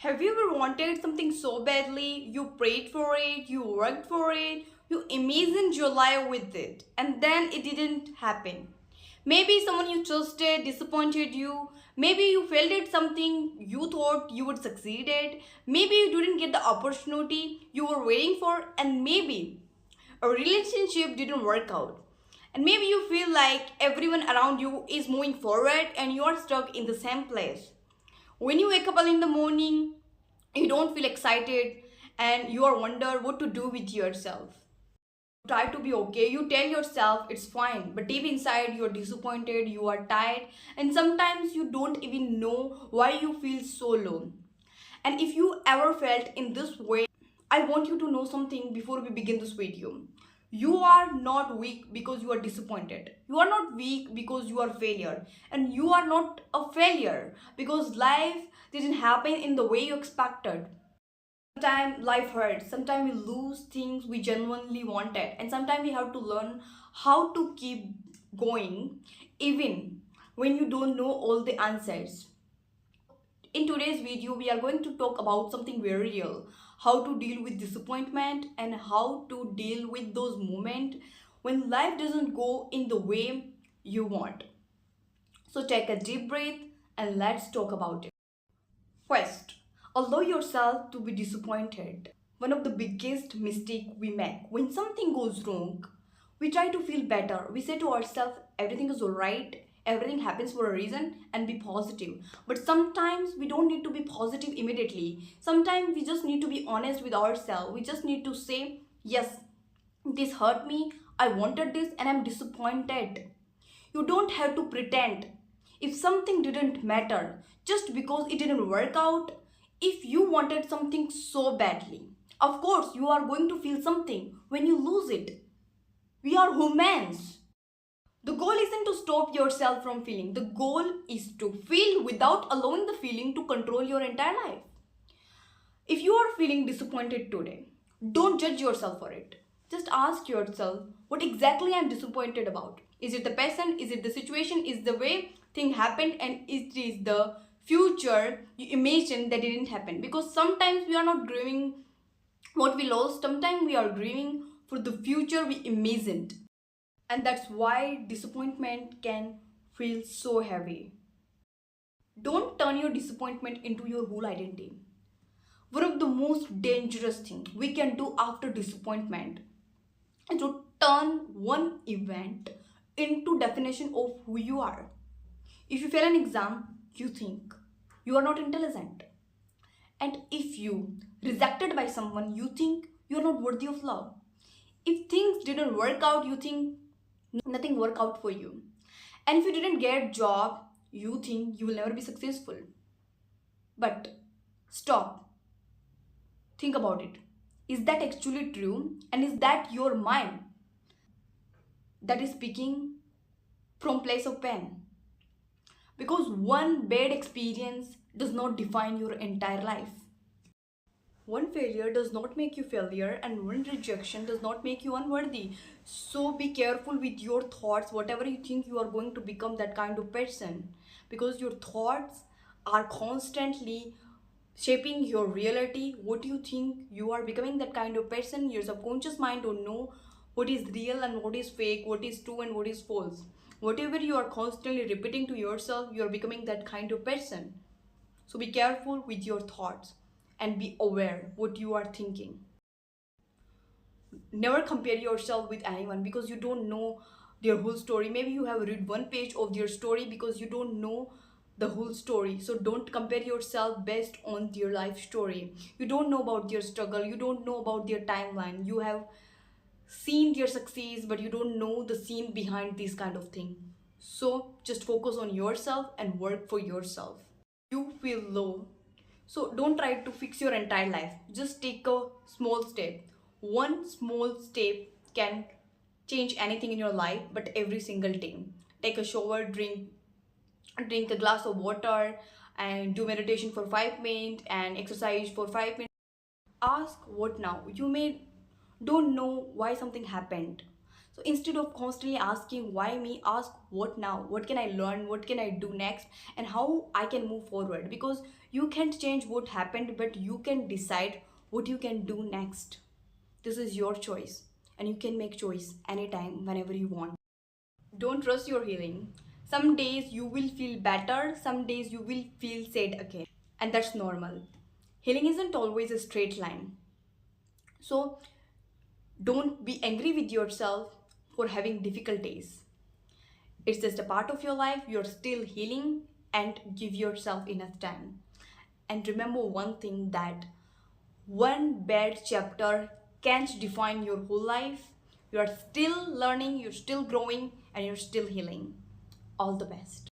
Have you ever wanted something so badly? You prayed for it, you worked for it, you imagined your life with it, and then it didn't happen. Maybe someone you trusted disappointed you. Maybe you failed at something you thought you would succeed at. Maybe you didn't get the opportunity you were waiting for, and maybe a relationship didn't work out. And maybe you feel like everyone around you is moving forward and you are stuck in the same place. When you wake up early in the morning, you don't feel excited and you are wonder what to do with yourself. Try to be okay. You tell yourself it's fine, but deep inside you are disappointed, you are tired, and sometimes you don't even know why you feel so low. And if you ever felt in this way, I want you to know something before we begin this video. You are not weak because you are disappointed. You are not weak because you are failure. And you are not a failure because life didn't happen in the way you expected. Sometimes life hurts. Sometimes we lose things we genuinely wanted. And sometimes we have to learn how to keep going even when you don't know all the answers. In today's video, we are going to talk about something very real: how to deal with disappointment and how to deal with those moments when life doesn't go in the way you want. So, take a deep breath and let's talk about it. First, allow yourself to be disappointed. One of the biggest mistakes we make when something goes wrong, we try to feel better. We say to ourselves, everything is alright, everything happens for a reason, and be positive. But sometimes we don't need to be positive immediately. Sometimes we just need to be honest with ourselves. We just need to say, yes, this hurt me, I wanted this, and I'm disappointed. You don't have to pretend. If something didn't matter just because it didn't work out, if you wanted something so badly, of course you are going to feel something when you lose it. We are humans. The goal isn't to stop yourself from feeling. The goal is to feel without allowing the feeling to control your entire life. If you are feeling disappointed today, don't judge yourself for it. Just ask yourself what exactly I'm disappointed about. Is it the person? Is it the situation? Is the way thing happened? And it is the future you imagine that didn't happen. Because sometimes we are not grieving what we lost. Sometimes we are grieving for the future we imagined. And that's why disappointment can feel so heavy. Don't turn your disappointment into your whole identity. One of the most dangerous things we can do after disappointment is to turn one event into definition of who you are. If you fail an exam, you think you are not intelligent. And if you rejected by someone, you think you are not worthy of love. If things didn't work out, you think nothing worked out for you. And if you didn't get job, you think you will never be successful. But stop. Think about it. Is that actually true? And is that your mind that is speaking from place of pain? Because one bad experience does not define your entire life. One failure does not make you failure, and one rejection does not make you unworthy. So be careful with your thoughts. Whatever you think, you are going to become that kind of person, because your thoughts are constantly shaping your reality. What you think, you are becoming that kind of person. Your subconscious mind don't know what is real and what is fake, what is true and what is false. Whatever you are constantly repeating to yourself, you are becoming that kind of person. So be careful with your thoughts and be aware what you are thinking. Never compare yourself with anyone because you don't know their whole story. Maybe you have read one page of their story because you don't know the whole story. So don't compare yourself based on their life story. You don't know about their struggle, you don't know about their timeline. You have seen their success, but you don't know the scene behind this kind of thing. So just focus on yourself and work for yourself. You feel low, so don't try to fix your entire life. Just take a small step. One small step can change anything in your life, but every single day. Take a shower, drink a glass of water, and do meditation for 5 minutes and exercise for 5 minutes. Ask what now. You may don't know why something happened. So instead of constantly asking why me, ask what now? What can I learn? What can I do next? And how I can move forward? Because you can't change what happened, but you can decide what you can do next. This is your choice, and you can make choice anytime, whenever you want. Don't trust your healing. Some days you will feel better, some days you will feel sad again, and that's normal. Healing isn't always a straight line. So don't be angry with yourself for having difficult days. It's just a part of your life. You're still healing, and give yourself enough time. And remember one thing, that one bad chapter can't define your whole life. You are still learning, you're still growing, and you're still healing. All the best.